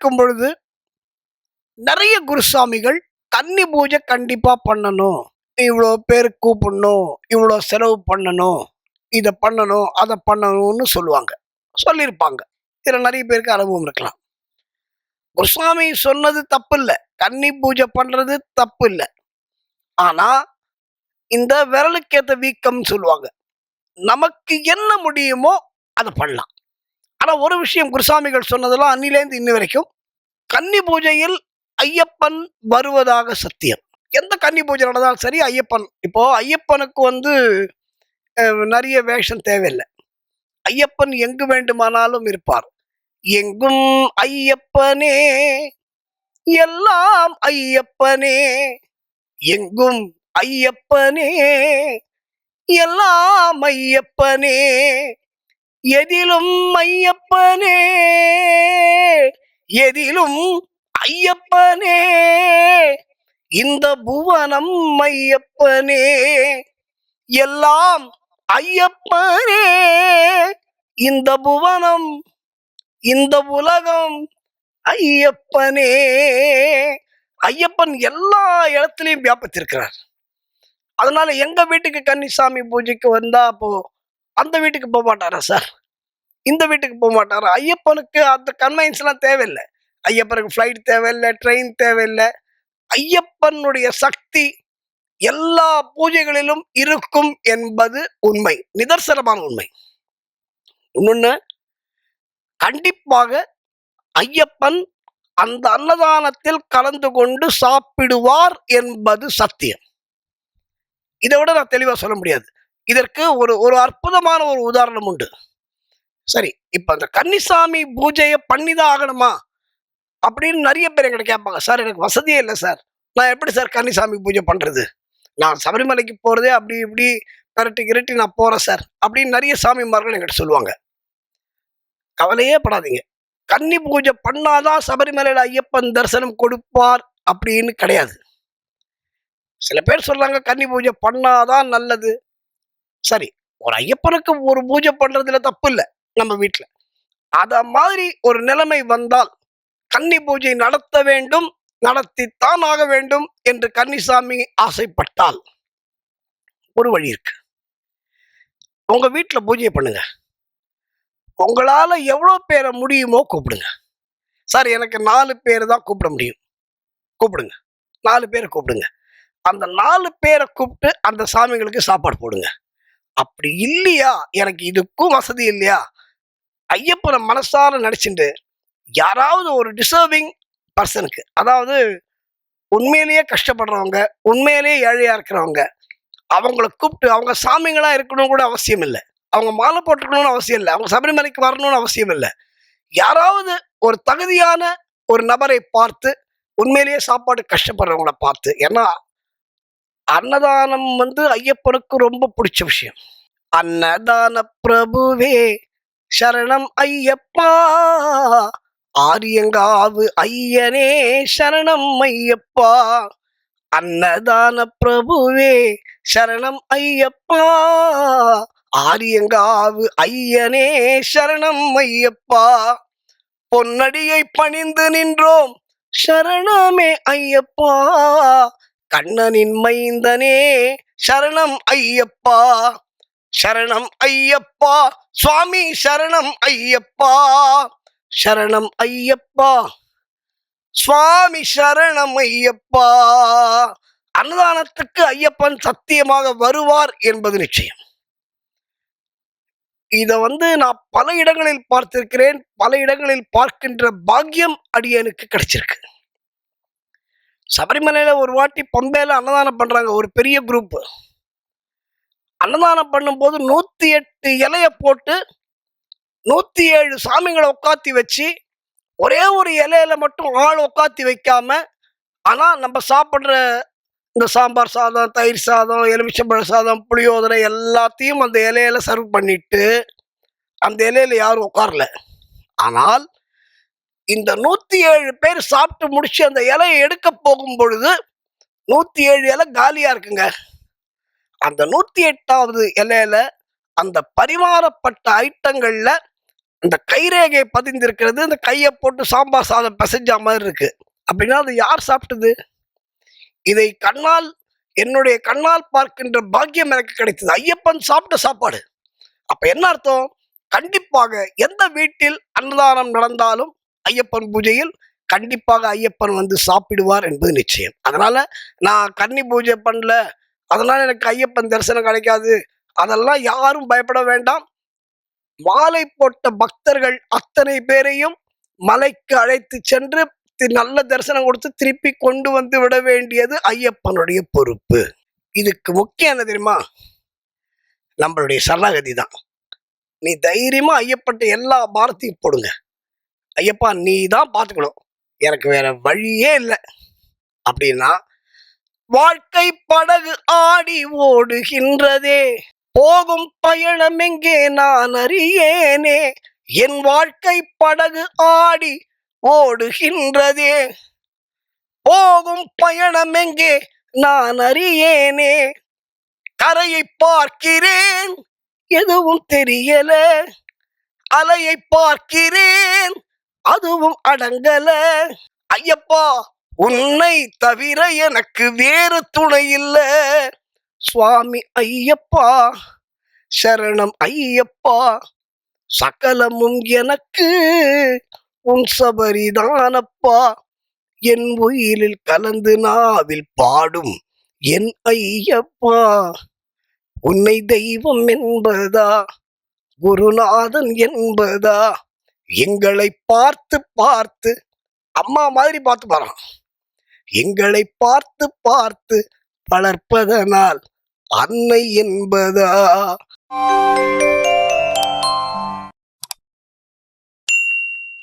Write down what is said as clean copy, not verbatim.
இருக்கும் பொழுது நிறைய குருசாமிகள் கன்னி பூஜை கண்டிப்பா பண்ணணும், இவ்வளோ பேர் கூப்பிடணும், இவ்வளோ செலவு பண்ணணும், இதை பண்ணணும் அதை பண்ணணும்னு சொல்லுவாங்க, சொல்லியிருப்பாங்க. இதுல நிறைய பேருக்கு அனுபவம் இருக்கலாம். குருசாமி சொன்னது தப்பு இல்லை, கன்னி பூஜை பண்றது தப்பு இல்லை. ஆனா இந்த விரலுக்கேத்த வீக்கம் சொல்லுவாங்க, நமக்கு என்ன முடியுமோ அதை பண்ணலாம். ஆனா ஒரு விஷயம் குருசாமிகள் சொன்னதெல்லாம் அன்னிலேருந்து இன்னி வரைக்கும், கன்னி பூஜையில் ஐயப்பன் வருவதாக சத்தியம். எந்த கன்னி பூஜை நடந்தாலும் சரி ஐயப்பன், இப்போ ஐயப்பனுக்கு நிறைய வேஷம் தேவையில்லை. ஐயப்பன் எங்கு வேண்டுமானாலும் இருப்பார். எங்கும் ஐயப்பனே, எல்லாம் ஐயப்பனே, எங்கும் ஐயப்பனே, எல்லாம் ஐயப்பனே, எதிலும் ஐயப்பனே, எதிலும் ஐயப்பனே, இந்த புவனம் ஐயப்பனே, எல்லாம் ஐயப்பனே, இந்த புவனம் இந்த உலகம் ஐயப்பனே. ஐயப்பன் எல்லா இடத்துலையும் வியாபித்திருக்கிறார். அதனால எங்க வீட்டுக்கு கன்னிசாமி பூஜைக்கு வந்தா அப்போ அந்த வீட்டுக்கு போக மாட்டாரா சார், இந்த வீட்டுக்கு போக மாட்டாரா? ஐயப்பனுக்கு அந்த கன்வென்ஸ் எல்லாம் தேவையில்லை. ஐயப்பனுக்கு ஃப்ளைட் தேவையில்லை, ட்ரெயின் தேவையில்லை. ஐயப்பனுடைய சக்தி எல்லா பூஜைகளிலும் இருக்கும் என்பது உண்மை, நிதர்சனமான உண்மை. இன்னொன்னு, கண்டிப்பாக ஐயப்பன் அந்த அன்னதானத்தில் கலந்து கொண்டு சாப்பிடுவார் என்பது சத்தியம். இதை விட நான் தெளிவா சொல்ல முடியாது. இதற்கு ஒரு அற்புதமான ஒரு உதாரணம் உண்டு. சரி, இப்ப அந்த கன்னிசாமி பூஜையை பண்ணிதான் ஆகணுமா அப்படின்னு நிறைய பேர் எங்கிட்ட கேட்பாங்க. சார் எனக்கு வசதியே இல்லை சார், நான் எப்படி சார் கன்னிசாமி பூஜை பண்றது? நான் சபரிமலைக்கு போறதே அப்படி இப்படி கிரட்டி நான் போறேன் சார் அப்படின்னு நிறைய சாமிமார்கள் என்கிட்ட சொல்லுவாங்க. கவலையே படாதீங்க, கன்னி பூஜை பண்ணாதான் சபரிமலையில ஐயப்பன் தரிசனம் கொடுப்பார் அப்படின்னு கிடையாது. சில பேர் சொல்றாங்க கன்னி பூஜை பண்ணாதான் நல்லது. சரி, ஒரு ஐயப்பனுக்கு ஒரு பூஜை பண்றதுல தப்பு இல்லை நம்ம வீட்டுல. அத மாதிரி ஒரு நிலைமை வந்தால் கன்னி பூஜை நடத்த வேண்டும், நடத்தித்தான் ஆக வேண்டும் என்று கன்னிசாமி ஆசைப்பட்டால் ஒரு வழி இருக்கு. உங்க வீட்டுல பூஜை பண்ணுங்க, உங்களால எவ்வளவு பேரை முடியுமோ கூப்பிடுங்க. சார் எனக்கு 4 பேர் தான் கூப்பிட முடியும், கூப்பிடுங்க. 4 பேரை கூப்பிடுங்க. அந்த 4 பேரை கூப்பிட்டு அந்த சாமிகளுக்கு சாப்பாடு போடுங்க. அப்படி இல்லையா, எனக்கு இதுக்கும் வசதி இல்லையா, ஐயப்பனை மனசார நினைச்சுட்டு யாராவது ஒரு டிசர்விங் பர்சனுக்கு, அதாவது உண்மையிலேயே கஷ்டப்படுறவங்க, உண்மையிலேயே ஏழையா இருக்கிறவங்க, அவங்கள கூப்பிட்டு, அவங்க சாமிங்களா இருக்கணும் கூட அவசியம் இல்லை, அவங்க மாலை போட்டுக்கணும்னு அவசியம் இல்லை, அவங்க சபரிமலைக்கு வரணும்னு அவசியம் இல்லை, யாராவது ஒரு தகுதியான ஒரு நபரை பார்த்து உண்மையிலேயே சாப்பாடு கஷ்டப்படுறவங்கள பார்த்து, ஏன்னா அன்னதானம் ஐயப்பனுக்கு ரொம்ப பிடிச்ச விஷயம். அன்னதான பிரபுவே சரணம் ஐயப்பா, ஆரியங்காவு ஐயனே சரணம் ஐயப்பா, அன்னதான பிரபுவே சரணம் ஐயப்பா, ஆரியங்காவு ஐயனே சரணம் ஐயப்பா, பொன்னடியை பணிந்து நின்றோம் சரணமே ஐயப்பா, கண்ணனின் மைந்தனே சரணம் ஐயப்பா, சரணம் ஐயப்பா, சுவாமி சரணம் ஐயப்பா, சரணம் ஐயப்பா, சுவாமி சரணம் ஐயப்பா. அன்னதானத்துக்கு ஐயப்பன் சத்தியமாக வருவார் என்பது நிச்சயம். இத நான் பல இடங்களில் பார்த்திருக்கிறேன், பல இடங்களில் பார்க்கின்ற பாக்கியம் அடியனுக்கு கிடைச்சிருக்கு. சபரிமலையில ஒரு வாட்டி பம்பையில அன்னதானம் பண்றாங்க, ஒரு பெரிய குரூப். அன்னதானம் பண்ணும்போது 108 இலைய போட்டு 107 சாமிகளை உட்காத்தி வச்சு, ஒரே ஒரு இலையில மட்டும் ஆள் உட்காத்தி வைக்காம, ஆனா நம்ம சாப்பிடுற இந்த சாம்பார் சாதம், தயிர் சாதம், எலுமிச்சம்பழ சாதம், புளியோதரை எல்லாத்தையும் அந்த இலையில சர்வ் பண்ணிட்டு அந்த இலையில யாரும் உட்காரல. ஆனால் இந்த 107 பேர் சாப்பிட்டு முடிச்சு அந்த இலையை எடுக்க போகும் பொழுது 107 இலை காலியா இருக்குங்க. அந்த 108வது இலையில அந்த பரிமாறப்பட்ட ஐட்டங்கள்ல அந்த கைரேகை பதிந்திருக்கிறது. அந்த கையை போட்டு சாம்பார் சாதம் பிசைஞ்ச மாதிரி இருக்கு. அப்படின்னா அது யார் சாப்பிட்டது? இதை என்னுடைய கண்ணால் பார்க்கின்ற பாக்கியம் எனக்கு கிடைத்தது. ஐயப்பன் சாப்பிட்ட சாப்பாடு. அப்ப என்ன அர்த்தம்? கண்டிப்பாக எந்த வீட்டில் அன்னதானம் நடந்தாலும் ஐயப்பன் பூஜையில் கண்டிப்பாக ஐயப்பன் வந்து சாப்பிடுவார் என்பது நிச்சயம். அதனால நான் கன்னி பூஜை பண்ணல, அதனால எனக்கு ஐயப்பன் தரிசனம் கிடைக்காது, அதெல்லாம் யாரும் பயப்பட வேண்டாம். மாலை போட்ட பக்தர்கள் அத்தனை பேரையும் மலைக்கு அழைத்து சென்று நல்ல தரிசனம் கொடுத்து திருப்பி கொண்டு வந்து விட வேண்டியது ஐயப்பனுடைய பொறுப்பு. இதுக்கு முக்கியம் என்ன தெரியுமா? நம்மளுடைய சரணாகதி தான். நீ தைரியமா ஐயப்பட்ட எல்லா பாரத்தையும் போடுங்க. ஐயப்பா நீ தான் பார்த்துக்கணும், எனக்கு வேற வழியே இல்லை அப்படின்னா, வாழ்க்கை படகு ஆடி ஓடுகின்றதே, போகும் பயணம் எங்கே நான் அறியேனே, என் வாழ்க்கை படகு ஆடி ஓடுகின்றதே, போகும் பயணம் எங்கே நான் அறியேனே, கரையை பார்க்கிறேன் எதுவும் தெரியல, அலையை பார்க்கிறேன் அதுவும் அடங்கல, ஐயப்பா உன்னை தவிர எனக்கு வேறு துணை இல்ல, சுவாமி ஐயப்பா சரணம் ஐயப்பா, சகலமும் எனக்கு உன் சபரிதானப்பா, என் உயிரில் கலந்து நாவில் பாடும் என் ஐயப்பா, உன்னை தெய்வம் என்பதா குருநாதன் என்பதா, எங்களை பார்த்து பார்த்து அம்மா மாதிரி பார்த்து பாறான், எங்களை பார்த்து பார்த்து வளர்ப்பதனால் அன்னை என்பதா.